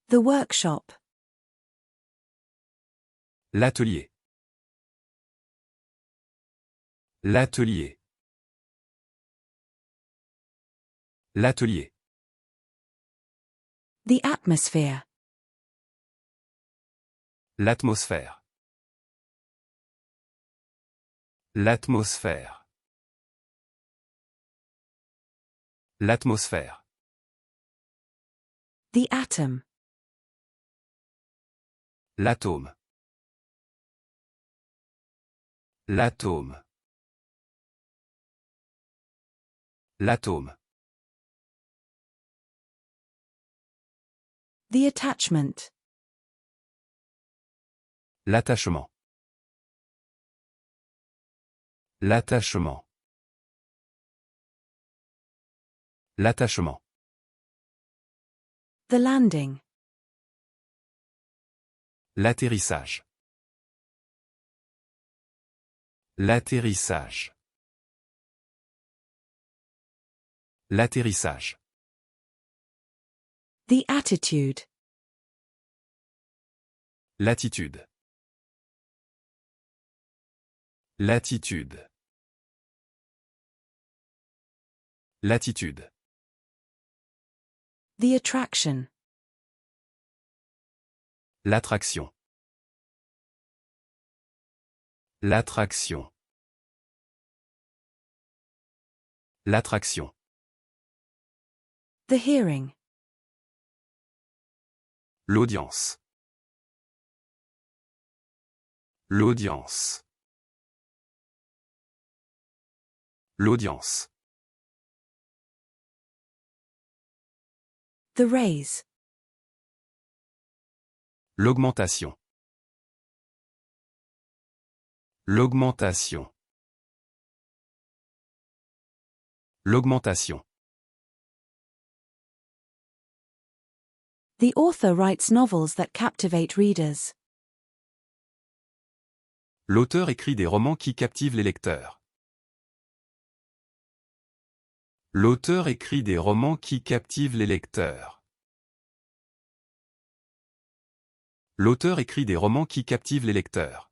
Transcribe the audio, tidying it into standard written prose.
The workshop. L'atelier. L'atelier. L'atelier. The atmosphere. L'atmosphère. L'atmosphère. L'atmosphère. The atom. L'atome. L'atome. L'atome. The attachment. L'attachement. L'attachement. L'attachement. The landing. L'atterrissage. L'atterrissage. L'atterrissage. The attitude. L'attitude. L'attitude. L'attitude. The attraction. L'attraction. L'attraction. L'attraction. The hearing. L'audience. L'audience. L'audience. The raise. L'augmentation. L'augmentation. L'augmentation. The author writes novels that captivate readers. L'auteur écrit des romans qui captivent les lecteurs. L'auteur écrit des romans qui captivent les lecteurs. L'auteur écrit des romans qui captivent les lecteurs.